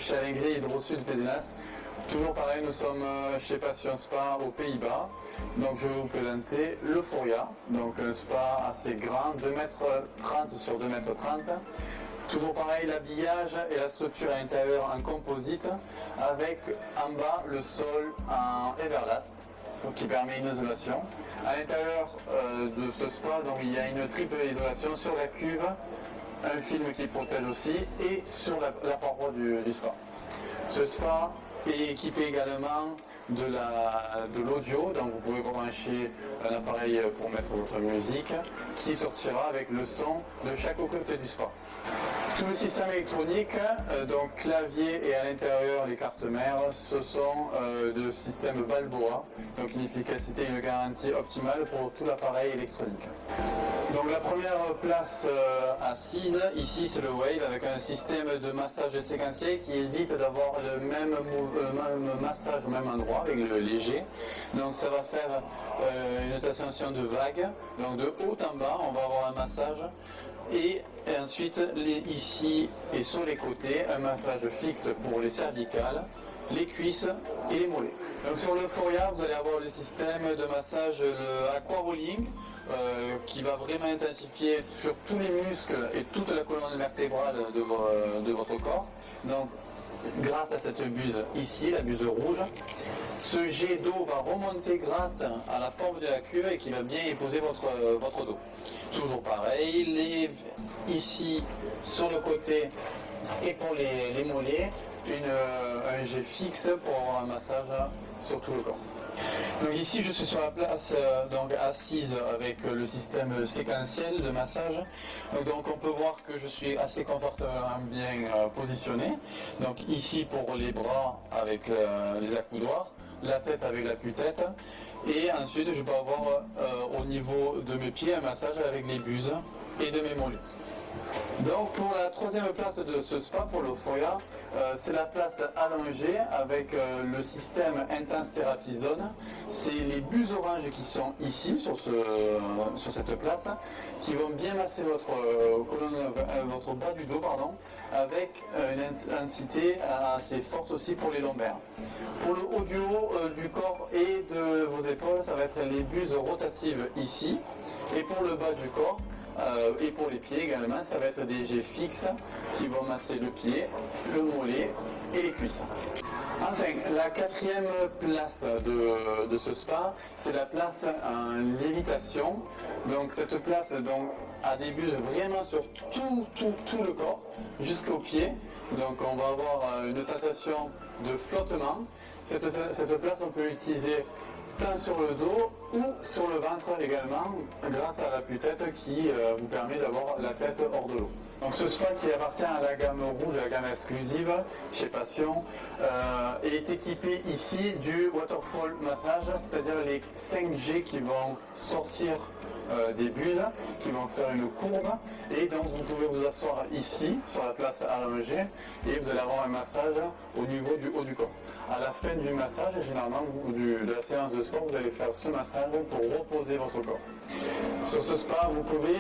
chez Alain Gris, Hydro-Sud, Pézenas. Toujours pareil, nous sommes chez Passion Spa aux Pays-Bas. Donc je vais vous présenter l'Euphoria, donc un spa assez grand, 2,30 m sur 2,30 m. Toujours pareil, l'habillage et la structure à l'intérieur en composite, avec en bas le sol en Everlast, qui permet une isolation. À l'intérieur de ce spa, donc, il y a une triple isolation sur la cuve, un film qui protège aussi, et sur la paroi du spa. Ce spa est équipé également de l'audio, donc vous pouvez brancher un appareil pour mettre votre musique qui sortira avec le son de chaque côté du spa. Tout le système électronique, donc clavier et à l'intérieur les cartes mères, ce sont de système Balboa, donc une efficacité et une garantie optimale pour tout l'appareil électronique. Donc la première place assise, ici c'est le Wave avec un système de massage séquentiel qui évite d'avoir le même massage au même endroit avec le léger. Donc ça va faire une sensation de vague, donc de haut en bas on va avoir un massage et ensuite ici et sur les côtés un massage fixe pour les cervicales, les cuisses et les mollets. Donc sur l'Euphoria, vous allez avoir le système de massage, le aqua rolling, qui va vraiment intensifier sur tous les muscles et toute la colonne vertébrale de votre corps. Donc grâce à cette buse ici, la buse rouge, ce jet d'eau va remonter grâce à la forme de la cuve et qui va bien épouser votre dos. Toujours pareil, ici sur le côté et pour les mollets, un jet fixe pour avoir un massage sur tout le corps. Donc ici je suis sur la place donc assise avec le système séquentiel de massage. Donc on peut voir que je suis assez confortablement bien positionné. Donc ici pour les bras avec les accoudoirs, la tête avec l'appui-tête. Et ensuite je peux avoir au niveau de mes pieds un massage avec les buses et de mes mollets. Donc pour la troisième place de ce spa, pour l'Euphoria, c'est la place allongée avec le système Intense Therapy Zone. C'est les buses oranges qui sont ici sur cette place, qui vont bien masser votre bas du dos, avec une intensité assez forte aussi pour les lombaires. Pour le haut du corps et de vos épaules, ça va être les buses rotatives ici, et pour le bas du corps, et pour les pieds également, ça va être des jets fixes qui vont masser le pied, le mollet et les cuisses. Enfin, la quatrième place de ce spa, c'est la place en lévitation. Donc cette place a des buses vraiment sur tout le corps, jusqu'aux pieds. Donc on va avoir une sensation de flottement. Cette place, on peut l'utiliser tant sur le dos ou sur le ventre également, grâce à l'appui-tête qui vous permet d'avoir la tête hors de l'eau. Donc ce spa qui appartient à la gamme rouge, la gamme exclusive chez Passion, est équipé ici du Waterfall Massage, c'est-à-dire les 5 G qui vont sortir des buses, qui vont faire une courbe, et donc vous pouvez vous asseoir ici sur la place allongée et vous allez avoir un massage au niveau du haut du corps. À la fin du massage, généralement de la séance de sport, vous allez faire ce massage pour reposer votre corps. Sur ce spa, vous pouvez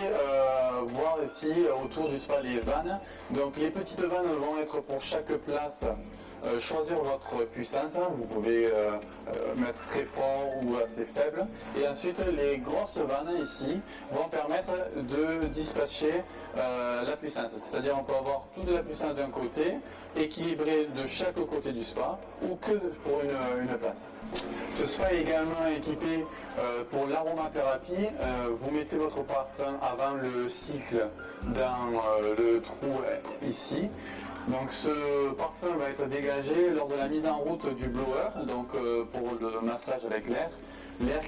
voir ici autour du spa les vannes. Donc les petites vannes vont être pour chaque place. Choisir votre puissance, vous pouvez mettre très fort ou assez faible, et ensuite les grosses vannes ici vont permettre de dispatcher la puissance, c'est-à-dire on peut avoir toute la puissance d'un côté équilibrée de chaque côté du spa ou que pour une place. Ce spa est également équipé pour l'aromathérapie. Vous mettez votre parfum avant le cycle dans le trou ici. Donc ce parfum va être dégagé lors de la mise en route du blower, donc pour le massage avec l'air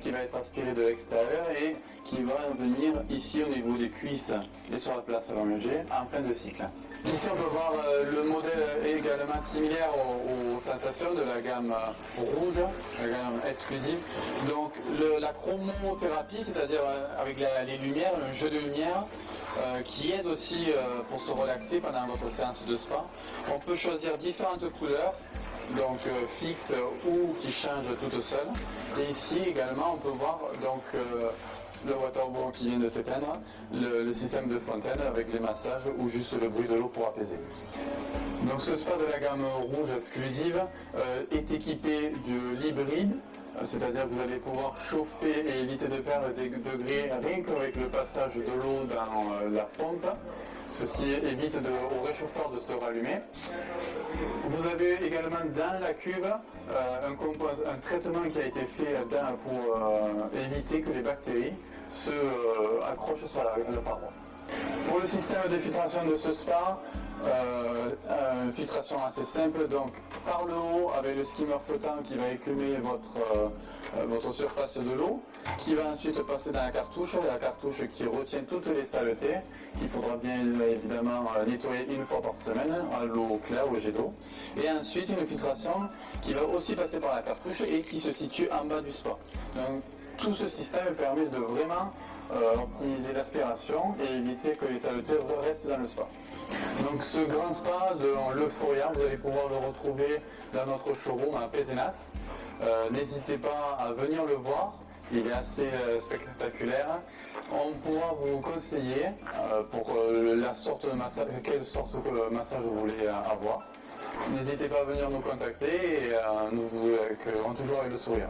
qui va être aspiré de l'extérieur et qui va venir ici au niveau des cuisses et sur la place allongée en fin de cycle. Ici on peut voir le modèle également similaire aux sensations de la gamme rouge, la gamme exclusive. Donc la chromothérapie, c'est-à-dire avec les lumières, un jeu de lumière, qui aide aussi pour se relaxer pendant votre séance de spa. On peut choisir différentes couleurs, donc fixes ou qui changent toutes seules. Et ici également on peut voir donc le waterboard qui vient de s'éteindre, le système de fontaine avec les massages ou juste le bruit de l'eau pour apaiser. Donc ce spa de la gamme rouge exclusive est équipé de l'hybride, c'est-à-dire que vous allez pouvoir chauffer et éviter de perdre des degrés rien qu'avec le passage de l'eau dans la pompe. Ceci évite au réchauffeur de se rallumer. Vous avez également dans la cuve un traitement qui a été fait pour éviter que les bactéries se accrochent sur la paroi. Pour le système de filtration de ce spa, une filtration assez simple, donc par le haut avec le skimmer flottant qui va écumer votre surface de l'eau, qui va ensuite passer dans la cartouche qui retient toutes les saletés, qu'il faudra bien évidemment nettoyer une fois par semaine à l'eau claire, au jet d'eau. Et ensuite une filtration qui va aussi passer par la cartouche et qui se situe en bas du spa. Donc, tout ce système permet de vraiment optimiser l'aspiration et éviter que les saletés restent dans le spa. Donc ce grand spa de l'Euphoria, vous allez pouvoir le retrouver dans notre showroom à Pézenas. N'hésitez pas à venir le voir, il est assez spectaculaire. On pourra vous conseiller pour la sorte de massage, quelle sorte de massage vous voulez avoir. N'hésitez pas à venir nous contacter et nous vous accueillerons toujours avec le sourire.